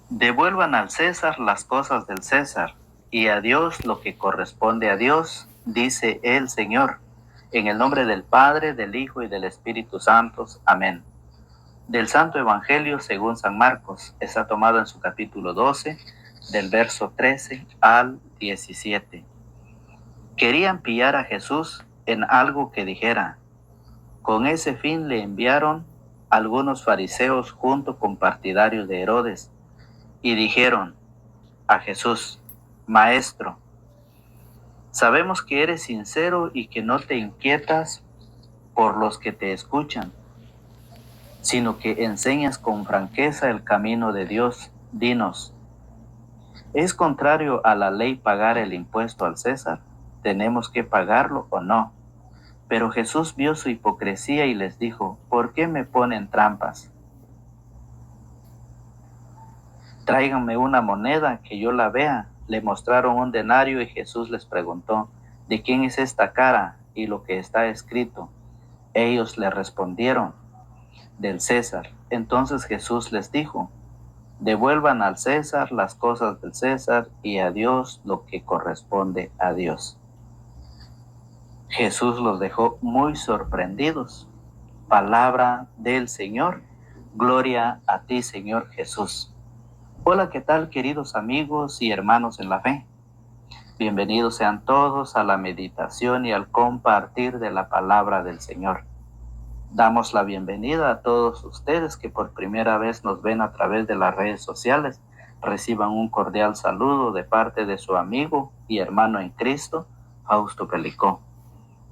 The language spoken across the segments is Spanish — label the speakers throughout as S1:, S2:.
S1: Devuelvan al César las cosas del César, y a Dios lo que corresponde a Dios, dice el Señor. En el nombre del Padre, del Hijo y del Espíritu Santo. Amén. Del Santo Evangelio según San Marcos, está tomado en su capítulo 12, del verso 13 al 17. Querían pillar a Jesús en algo que dijera. Con ese fin le enviaron algunos fariseos junto con partidarios de Herodes, y dijeron a Jesús: Maestro, sabemos que eres sincero y que no te inquietas por los que te escuchan, sino que enseñas con franqueza el camino de Dios. Dinos, ¿es contrario a la ley pagar el impuesto al César? ¿Tenemos que pagarlo o no? Pero Jesús vio su hipocresía y les dijo: ¿por qué me ponen trampas? Tráiganme una moneda que yo la vea. Le mostraron un denario y Jesús les preguntó: ¿de quién es esta cara y lo que está escrito? Ellos le respondieron: del César. Entonces Jesús les dijo: devuelvan al César las cosas del César y a Dios lo que corresponde a Dios. Jesús los dejó muy sorprendidos. Palabra del Señor. Gloria a ti, Señor Jesús. Hola, ¿qué tal, queridos amigos y hermanos en la fe? Bienvenidos sean todos a la meditación y al compartir de la palabra del Señor. Damos la bienvenida a todos ustedes que por primera vez nos ven a través de las redes sociales. Reciban un cordial saludo de parte de su amigo y hermano en Cristo, Fausto Pelicó.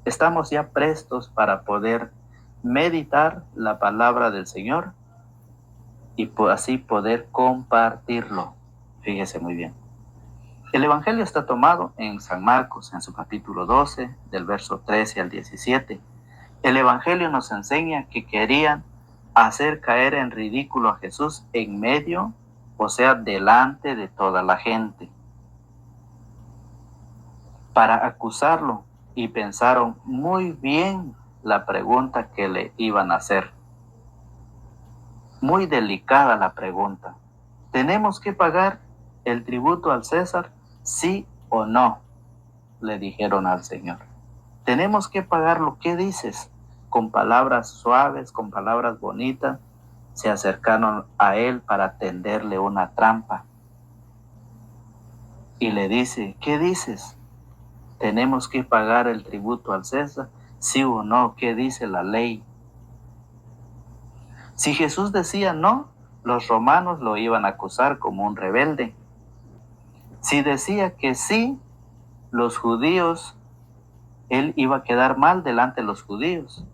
S1: Estamos ya prestos para poder meditar la palabra del Señor y así poder compartirlo. Fíjese muy bien. El Evangelio está tomado en San Marcos, en su capítulo 12, del verso 13 al 17. El Evangelio nos enseña que querían hacer caer en ridículo a Jesús en medio, o sea, delante de toda la gente, para acusarlo, y pensaron muy bien la pregunta que le iban a hacer. Muy delicada la pregunta. ¿Tenemos que pagar el tributo al César, sí o no?, le dijeron al Señor. Tenemos que pagarlo. ¿Qué dices? Con palabras suaves, con palabras bonitas, se acercaron a él para tenderle una trampa. Y le dice: ¿qué dices? ¿Tenemos que pagar el tributo al César? ¿Sí o no? ¿Qué dice la ley? Si Jesús decía no, los romanos lo iban a acusar como un rebelde. Si decía que sí, los judíos, él iba a quedar mal delante de los judíos,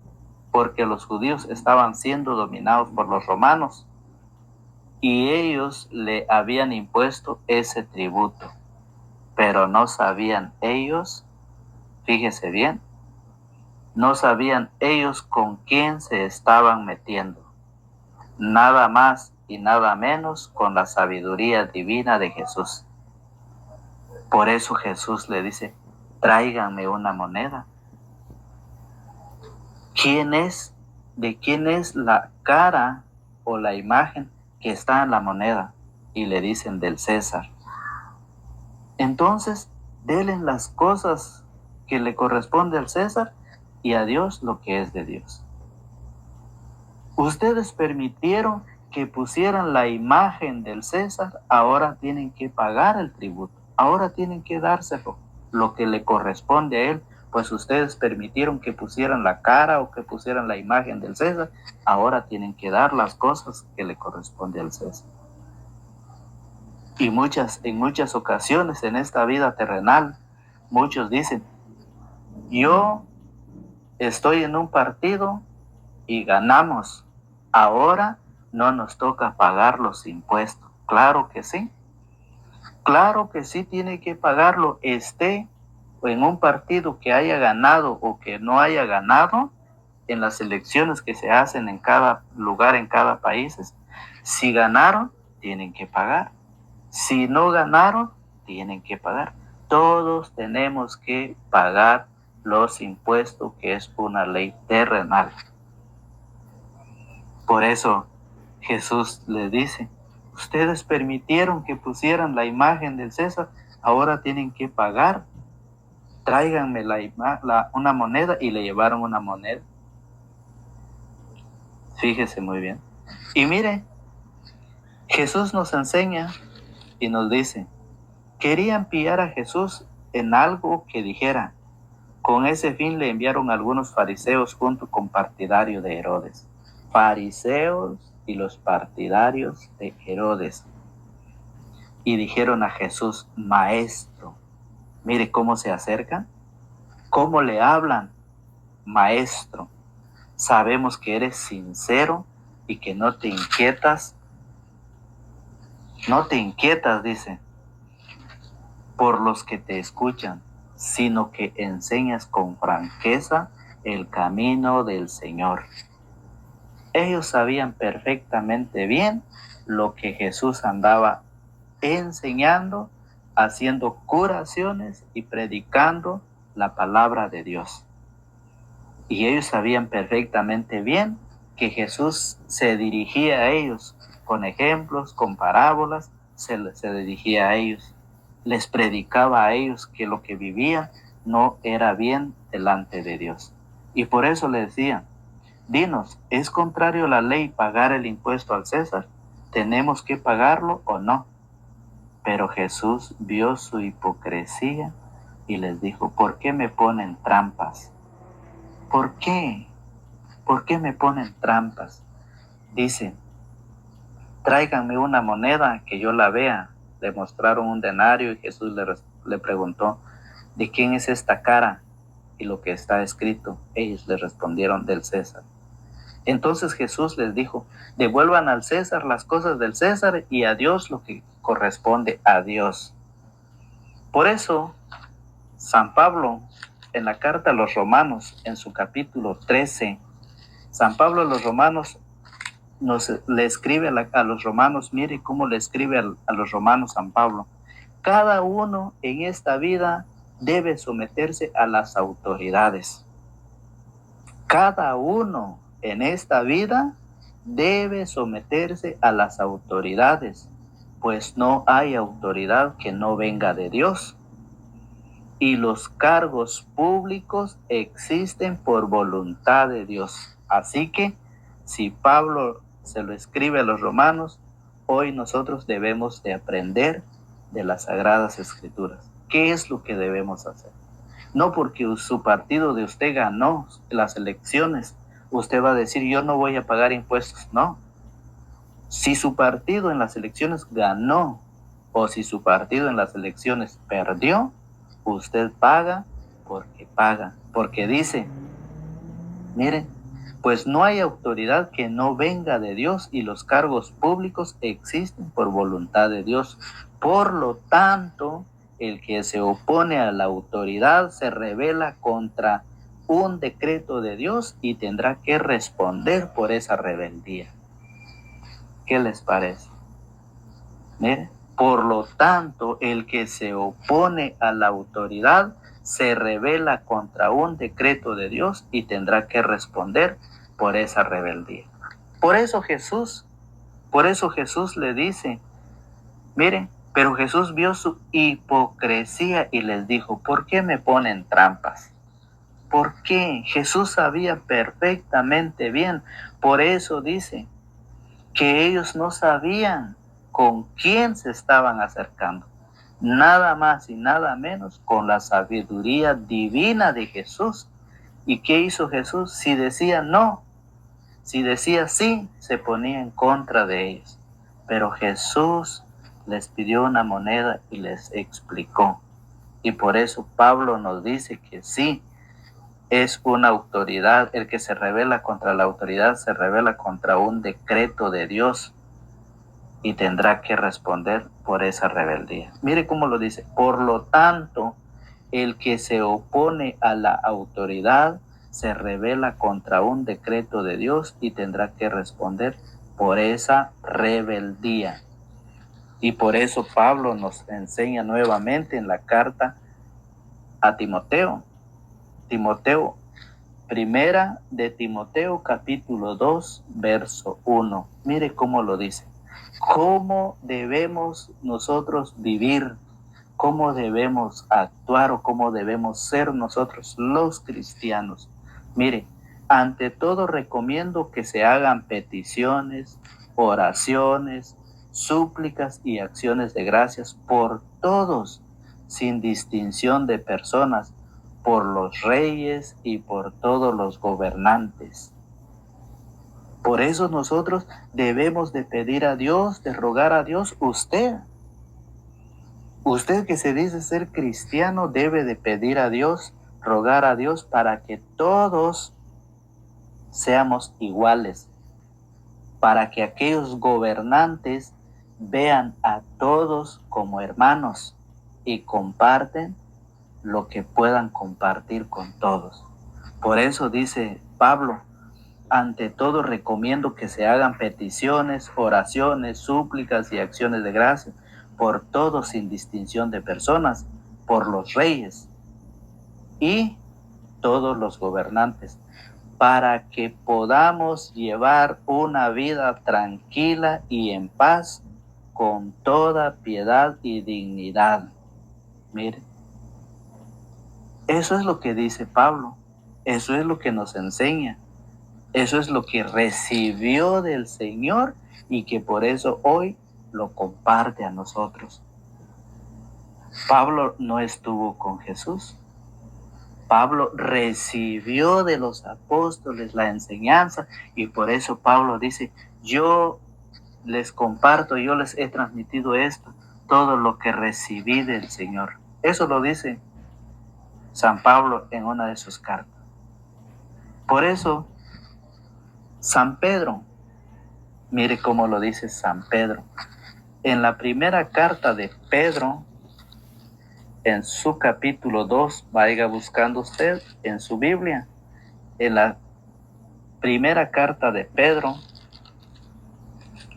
S1: porque los judíos estaban siendo dominados por los romanos y ellos le habían impuesto ese tributo. Pero no sabían ellos, fíjese bien, no sabían ellos con quién se estaban metiendo. Nada más y nada menos con la sabiduría divina de Jesús. Por eso Jesús le dice: tráiganme una moneda. ¿Quién es? ¿De quién es la cara o la imagen que está en la moneda? Y le dicen: del César. Entonces, denle las cosas que le corresponde al César y a Dios lo que es de Dios. Ustedes permitieron que pusieran la imagen del César, ahora tienen que pagar el tributo, ahora tienen que dárselo, lo que le corresponde a él. Pues ustedes permitieron que pusieran la cara o que pusieran la imagen del César, ahora tienen que dar las cosas que le corresponde al César. Y en muchas ocasiones en esta vida terrenal, muchos dicen: yo estoy en un partido y ganamos, ahora no nos toca pagar los impuestos. Claro que sí. Claro que sí tiene que pagarlo, esté en un partido que haya ganado o que no haya ganado, en las elecciones que se hacen en cada lugar, en cada país. Si ganaron, tienen que pagar. Si no ganaron, tienen que pagar. Todos tenemos que pagar los impuestos, que es una ley terrenal. Por eso Jesús les dice: Ustedes permitieron que pusieran la imagen del César, ahora tienen que pagar. Tráiganme una moneda, y le llevaron una moneda. Fíjese muy bien. Y mire, Jesús nos enseña y nos dice, querían pillar a Jesús en algo que dijera. Con ese fin le enviaron algunos fariseos junto con partidarios de Herodes. Fariseos y los partidarios de Herodes. Y dijeron a Jesús, Maestro. Mire cómo se acercan, cómo le hablan. Maestro, sabemos que eres sincero y que no te inquietas, dice, por los que te escuchan, sino que enseñas con franqueza el camino del Señor. Ellos sabían perfectamente bien lo que Jesús andaba enseñando, haciendo curaciones y predicando la palabra de Dios. Y ellos sabían perfectamente bien que Jesús se dirigía a ellos con ejemplos, con parábolas, se dirigía a ellos. Les predicaba a ellos que lo que vivían no era bien delante de Dios. Y por eso le decían, dinos, ¿es contrario a la ley pagar el impuesto al César? ¿Tenemos que pagarlo o no? Pero Jesús vio su hipocresía y les dijo, ¿por qué me ponen trampas? ¿Por qué? ¿Por qué me ponen trampas? Dice, tráiganme una moneda que yo la vea. Le mostraron un denario y Jesús le preguntó, ¿de quién es esta cara y lo que está escrito? Ellos le respondieron, del César. Entonces Jesús les dijo, devuelvan al César las cosas del César y a Dios lo que corresponde a Dios. Por eso, San Pablo, en la carta a los Romanos, en su capítulo 13, San Pablo a los Romanos le escribe a los romanos, mire cómo le escribe a los romanos San Pablo. Cada uno en esta vida debe someterse a las autoridades. Cada uno en esta vida debe someterse a las autoridades, pues no hay autoridad que no venga de Dios. Y los cargos públicos existen por voluntad de Dios. Así que, si Pablo se lo escribe a los romanos, hoy nosotros debemos de aprender de las Sagradas Escrituras. ¿Qué es lo que debemos hacer? No porque su partido de usted ganó las elecciones, usted va a decir, yo no voy a pagar impuestos. No. Si su partido en las elecciones ganó, o si su partido en las elecciones perdió, usted paga, porque dice, miren, pues no hay autoridad que no venga de Dios y los cargos públicos existen por voluntad de Dios. Por lo tanto, el que se opone a la autoridad se rebela contra un decreto de Dios y tendrá que responder por esa rebeldía. ¿Qué les parece? Miren, por lo tanto, el que se opone a la autoridad se rebela contra un decreto de Dios y tendrá que responder por esa rebeldía. Por eso Jesús le dice, miren, pero Jesús vio su hipocresía y les dijo, ¿por qué me ponen trampas? ¿Por qué? Jesús sabía perfectamente bien. Por eso dice que ellos no sabían con quién se estaban acercando. Nada más y nada menos con la sabiduría divina de Jesús. ¿Y qué hizo Jesús? Si decía no, si decía sí, se ponía en contra de ellos. Pero Jesús les pidió una moneda y les explicó. Y por eso Pablo nos dice que sí, es una autoridad. El que se rebela contra la autoridad se rebela contra un decreto de Dios y tendrá que responder por esa rebeldía. Mire cómo lo dice. Por lo tanto, el que se opone a la autoridad se rebela contra un decreto de Dios y tendrá que responder por esa rebeldía. Y por eso Pablo nos enseña nuevamente en la carta a Timoteo. Primera de Timoteo, capítulo 2, verso 1. Mire cómo lo dice. cómo debemos nosotros vivir, cómo debemos actuar o cómo debemos ser nosotros los cristianos. Mire, ante todo recomiendo que se hagan peticiones, oraciones, súplicas y acciones de gracias por todos, sin distinción de personas, por los reyes y por todos los gobernantes. Por eso nosotros debemos de pedir a Dios, de rogar a Dios. Usted que se dice ser cristiano debe de pedir a Dios, rogar a Dios para que todos seamos iguales, para que aquellos gobernantes vean a todos como hermanos y comparten lo que puedan compartir con todos. Por eso dice Pablo, ante todo recomiendo que se hagan peticiones, oraciones, súplicas y acciones de gracia por todos sin distinción de personas, por los reyes y todos los gobernantes, para que podamos llevar una vida tranquila y en paz, con toda piedad y dignidad. Mire, eso es lo que dice Pablo, eso es lo que nos enseña. Eso es lo que recibió del Señor y que por eso hoy lo comparte a nosotros. Pablo no estuvo con Jesús. Pablo recibió de los apóstoles la enseñanza y por eso Pablo dice, yo les comparto, yo les he transmitido esto, todo lo que recibí del Señor. Eso lo dice San Pablo en una de sus cartas. Por eso, San Pedro, mire cómo lo dice San Pedro. En la primera carta de Pedro, en su capítulo 2, vaya buscando usted en su Biblia, en la primera carta de Pedro,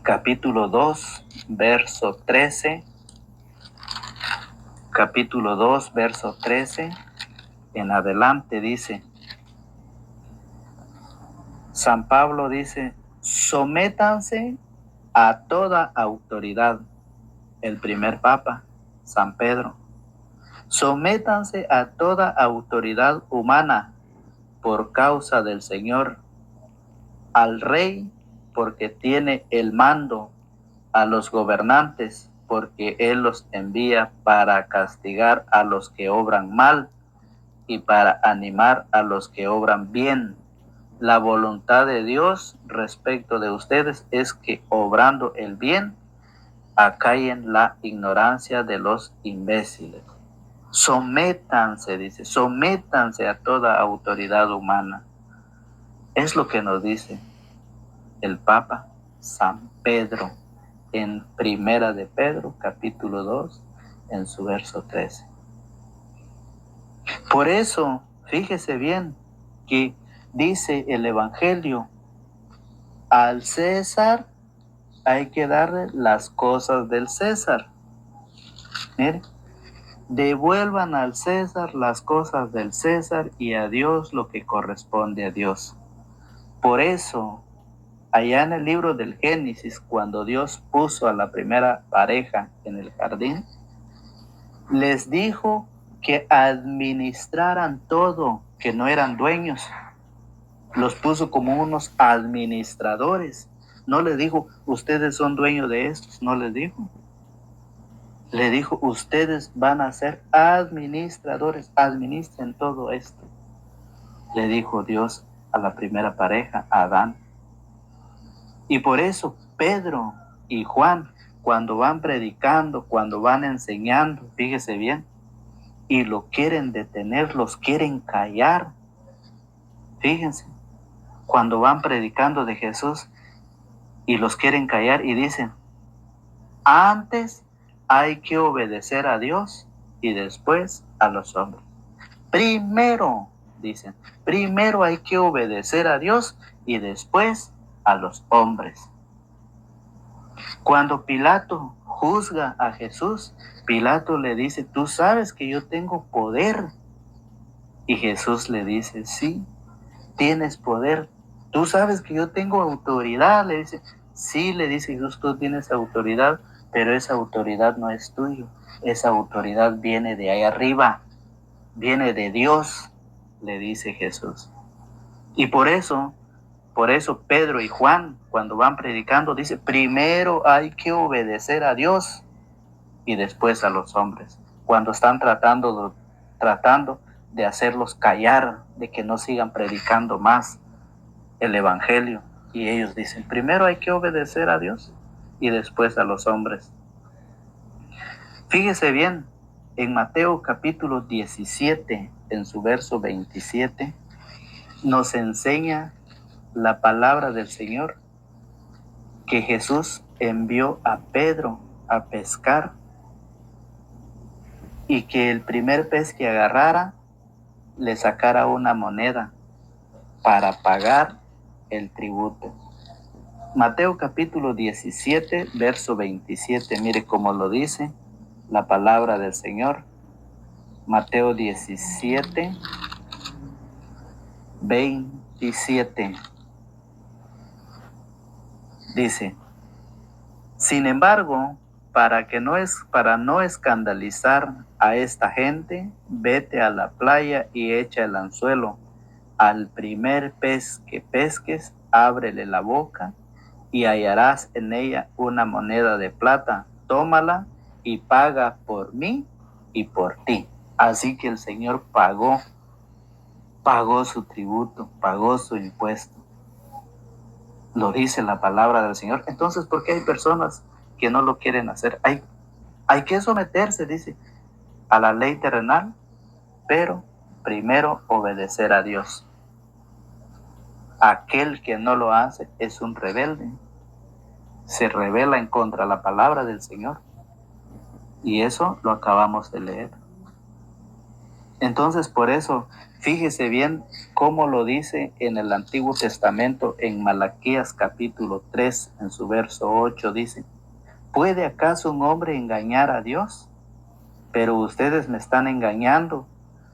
S1: capítulo 2, verso 13, capítulo 2, verso 13, en adelante dice, San Pablo dice, sométanse a toda autoridad. El primer papa, San Pedro. Sométanse a toda autoridad humana por causa del Señor, al rey porque tiene el mando, a los gobernantes porque Él los envía para castigar a los que obran mal y para animar a los que obran bien. La voluntad de Dios respecto de ustedes es que obrando el bien, acallen la ignorancia de los imbéciles. Sométanse, dice, sométanse a toda autoridad humana. Es lo que nos dice el Papa San Pedro en Primera de Pedro, capítulo 2, en su verso 13. Por eso, fíjese bien que dice el Evangelio, al César hay que darle las cosas del César. Mire, devuelvan al César las cosas del César y a Dios lo que corresponde a Dios. Por eso, allá en el libro del Génesis, cuando Dios puso a la primera pareja en el jardín, les dijo que administraran todo, que no eran dueños. Los puso como unos administradores. No les dijo, ustedes son dueños de estos, no les dijo. Le dijo, ustedes van a ser administradores, administren todo esto. Le dijo Dios a la primera pareja, a Adán. Y por eso Pedro y Juan, cuando van predicando, cuando van enseñando, fíjese bien, y lo quieren detener, los quieren callar. Fíjense, cuando van predicando de Jesús y los quieren callar y dicen, antes hay que obedecer a Dios y después a los hombres. Primero, dicen, primero hay que obedecer a Dios y después a los hombres. Cuando Pilato juzga a Jesús, Pilato le dice, tú sabes que yo tengo poder. Y Jesús le dice, sí, tienes poder. Tú sabes que yo tengo autoridad, le dice, Sí, le dice Jesús, tú tienes autoridad, pero esa autoridad no es tuya. Esa autoridad viene de ahí arriba, viene de Dios, le dice Jesús. Y por eso Pedro y Juan, cuando van predicando, dice, primero hay que obedecer a Dios y después a los hombres. Cuando están tratando de hacerlos callar, de que no sigan predicando más el evangelio. Y ellos dicen, primero hay que obedecer a Dios y después a los hombres. Fíjese bien, en Mateo capítulo 17, en su verso 27, nos enseña la palabra del Señor que Jesús envió a Pedro a pescar y que el primer pez que agarrara le sacara una moneda para pagar el tributo. Mateo capítulo 17, verso 27, mire cómo lo dice la palabra del Señor. Mateo 17, 27. Dice, sin embargo, para no escandalizar a esta gente, vete a la playa y echa el anzuelo. Al primer pez que pesques, ábrele la boca y hallarás en ella una moneda de plata. Tómala y paga por mí y por ti. Así que el Señor pagó su tributo, pagó su impuesto. Lo dice la palabra del Señor. Entonces, ¿por qué hay personas que no lo quieren hacer? Hay que someterse, dice, a la ley terrenal, pero primero obedecer a Dios. Aquel que no lo hace es un rebelde. Se rebela en contra de la palabra del Señor. Y eso lo acabamos de leer. Entonces, por eso, fíjese bien cómo lo dice en el Antiguo Testamento, en Malaquías capítulo 3, en su verso 8, dice, ¿puede acaso un hombre engañar a Dios? Pero ustedes me están engañando.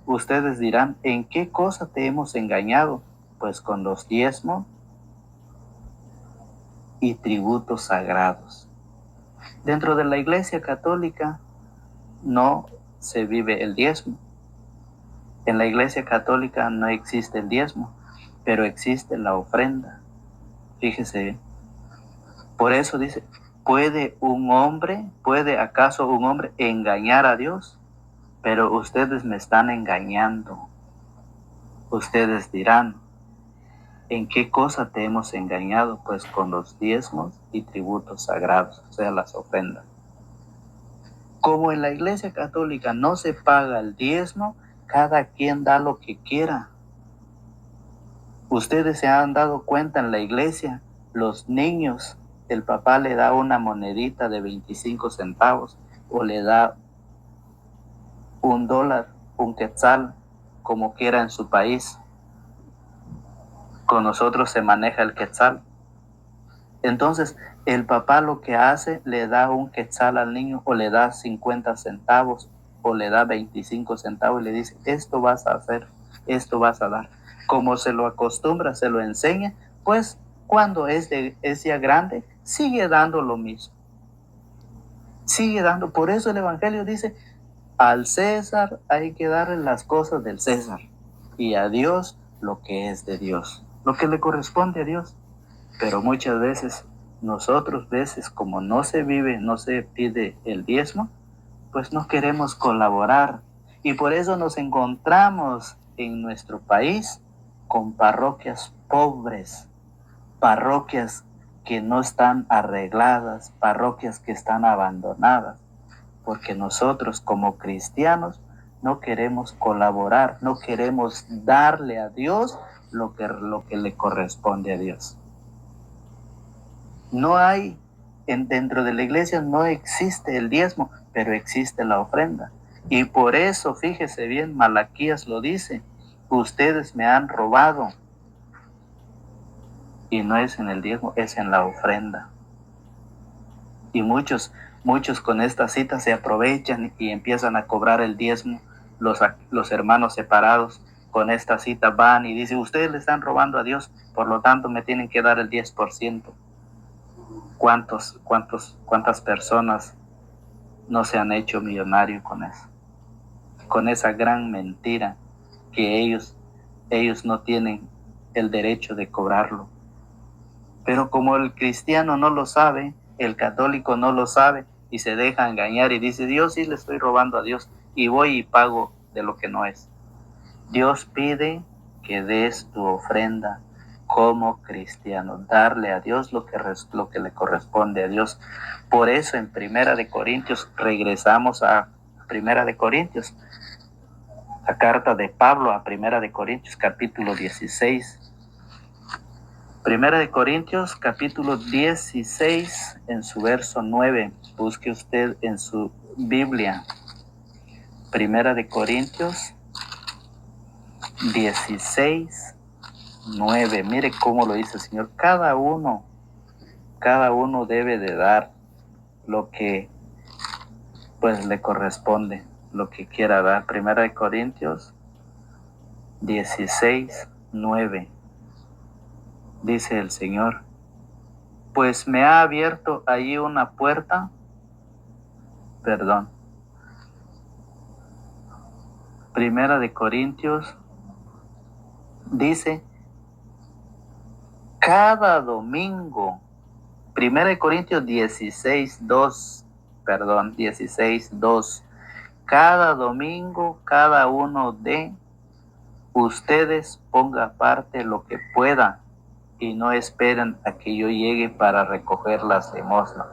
S1: Ustedes dirán, ¿en qué cosa te hemos engañado? Pues con los diezmos y tributos sagrados. Dentro de la Iglesia Católica no se vive el diezmo. En la Iglesia Católica no existe el diezmo, pero existe la ofrenda. Fíjese bien. Por eso dice, ¿puede acaso un hombre engañar a Dios? Pero ustedes me están engañando. Ustedes dirán, ¿en qué cosa te hemos engañado? Pues con los diezmos y tributos sagrados, o sea, las ofrendas. Como en la Iglesia Católica no se paga el diezmo, cada quien da lo que quiera. Ustedes se han dado cuenta en la iglesia, los niños, el papá le da una monedita de 25 centavos o le da $1, un quetzal, como quiera en su país. Con nosotros se maneja el quetzal. Entonces, el papá lo que hace, le da un quetzal al niño o le da 50 centavos o le da 25 centavos y le dice, esto vas a hacer, esto vas a dar. Como se lo acostumbra, se lo enseña, pues cuando es ya grande, sigue dando lo mismo. Sigue dando. Por eso el Evangelio dice, al César hay que darle las cosas del César y a Dios lo que es de Dios, lo que le corresponde a Dios. Pero muchas veces, como no se pide el diezmo, pues no queremos colaborar. Y por eso nos encontramos en nuestro país con parroquias pobres, parroquias que no están arregladas, parroquias que están abandonadas, porque nosotros como cristianos no queremos colaborar, no queremos darle a Dios lo que le corresponde a Dios. No hay, dentro de la iglesia no existe el diezmo, pero existe la ofrenda. Y por eso, fíjese bien, Malaquías lo dice, ustedes me han robado. Y no es en el diezmo, es en la ofrenda. Y muchos con esta cita se aprovechan y empiezan a cobrar el diezmo. Los hermanos separados con esta cita van y dicen, ustedes le están robando a Dios, por lo tanto me tienen que dar el 10%. ¿Cuántas personas no se han hecho millonarios con eso? Con esa gran mentira que ellos no tienen el derecho de cobrarlo. Pero como el cristiano no lo sabe, el católico no lo sabe y se deja engañar y dice, Dios, sí le estoy robando a Dios y voy y pago de lo que no es. Dios pide que des tu ofrenda como cristiano, darle a Dios lo que le corresponde a Dios. Por eso en Primera de Corintios, regresamos a Primera de Corintios, la carta de Pablo a Primera de Corintios, capítulo 16. Primera de Corintios, capítulo 16, en su verso 9. Busque usted en su Biblia. Primera de Corintios 16, 9. Mire cómo lo dice el Señor. Cada uno debe de dar lo que pues le corresponde, lo que quiera dar. Primera de Corintios 16, 9. Dice el Señor, pues me ha abierto allí una puerta, Primera de Corintios dice, cada domingo, Primera de Corintios 16, 2, 2, cada domingo, cada uno de ustedes ponga aparte lo que pueda y no esperen a que yo llegue para recoger las limosnas.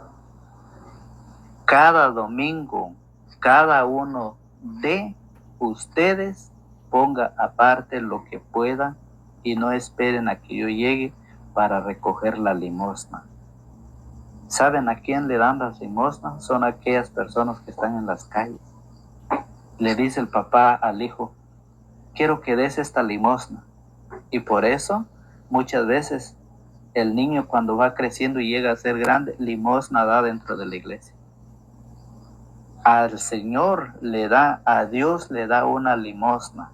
S1: Cada domingo, cada uno de ustedes ponga aparte lo que pueda y no esperen a que yo llegue para recoger la limosna. ¿Saben a quién le dan las limosnas? Son aquellas personas que están en las calles. Le dice el papá al hijo, quiero que des esta limosna. Y por eso, muchas veces, el niño cuando va creciendo y llega a ser grande, limosna da dentro de la iglesia. Al Señor le da, a Dios le da una limosna.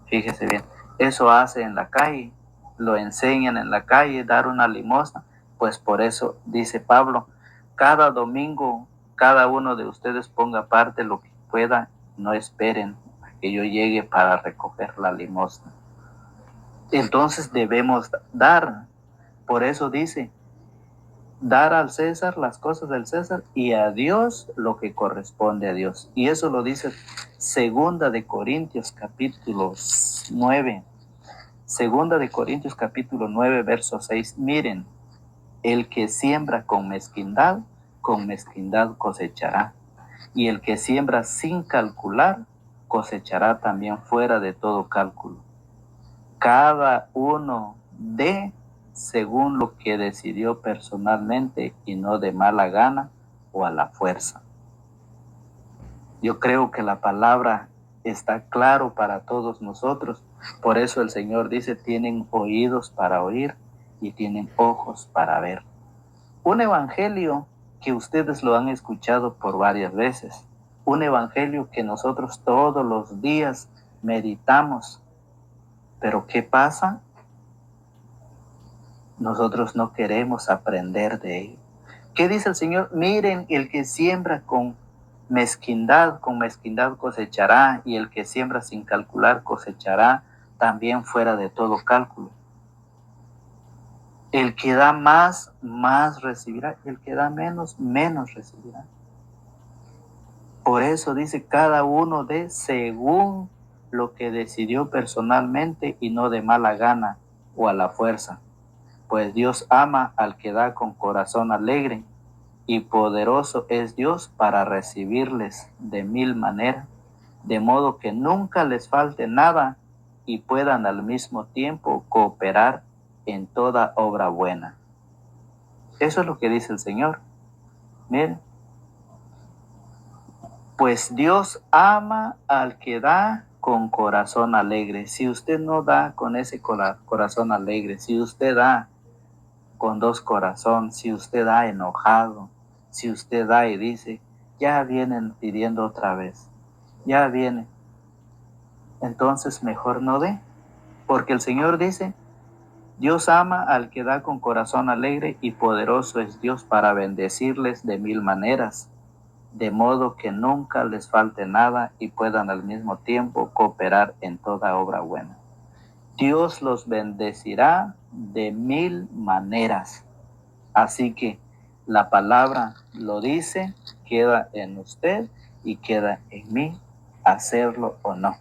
S1: Fíjese bien, eso hace en la calle, lo enseñan en la calle, dar una limosna. Pues por eso dice Pablo, cada domingo, cada uno de ustedes ponga aparte lo que pueda, no esperen a que yo llegue para recoger la limosna. Entonces debemos dar, por eso dice, dar al César las cosas del César y a Dios lo que corresponde a Dios. Y eso lo dice Segunda de Corintios capítulo 9. Segunda de Corintios capítulo 9, verso 6. Miren, el que siembra con mezquindad cosechará. Y el que siembra sin calcular, cosechará también fuera de todo cálculo. Cada uno de según lo que decidió personalmente y no de mala gana o a la fuerza. Yo creo que la palabra está claro para todos nosotros. Por eso el Señor dice, tienen oídos para oír y tienen ojos para ver. Un evangelio que ustedes lo han escuchado por varias veces. Un evangelio que nosotros todos los días meditamos. Pero ¿qué pasa? Nosotros no queremos aprender de ello. ¿Qué dice el Señor? Miren, el que siembra con mezquindad cosechará, y el que siembra sin calcular cosechará también fuera de todo cálculo. El que da más recibirá, el que da menos recibirá. Por eso dice cada uno de según lo que decidió personalmente y no de mala gana o a la fuerza. Pues Dios ama al que da con corazón alegre, y poderoso es Dios para recibirles de mil maneras, de modo que nunca les falte nada y puedan al mismo tiempo cooperar en toda obra buena. Eso es lo que dice el Señor. Miren, pues Dios ama al que da con corazón alegre. Si usted no da con ese corazón alegre, si usted da con dos corazones, si usted da enojado, si usted da y dice, ya vienen pidiendo otra vez, ya viene, entonces mejor no dé, porque el Señor dice, Dios ama al que da con corazón alegre y poderoso es Dios para bendecirles de mil maneras, de modo que nunca les falte nada y puedan al mismo tiempo cooperar en toda obra buena. Dios los bendecirá de mil maneras. Así que la palabra lo dice, queda en usted y queda en mí, hacerlo o no.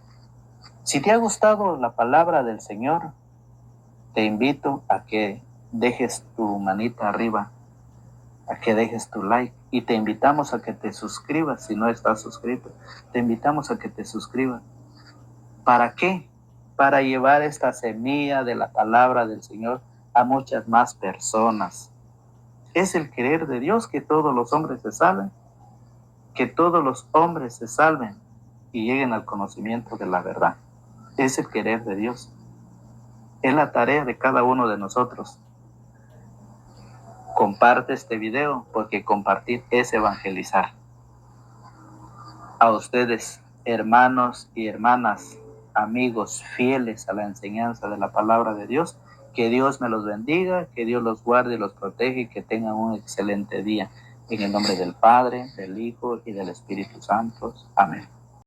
S1: Si te ha gustado la palabra del Señor, te invito a que dejes tu manita arriba, a que dejes tu like y te invitamos a que te suscribas si no estás suscrito. Te invitamos a que te suscribas. ¿Para qué? Para llevar esta semilla de la palabra del Señor a muchas más personas. Es el querer de Dios que todos los hombres se salven, que todos los hombres se salven y lleguen al conocimiento de la verdad. Es el querer de Dios. Es la tarea de cada uno de nosotros. Comparte este video porque compartir es evangelizar. A ustedes, hermanos y hermanas, amigos fieles a la enseñanza de la palabra de Dios, que Dios me los bendiga, que Dios los guarde y los protege y que tengan un excelente día. En el nombre del Padre, del Hijo y del Espíritu Santo. Amén.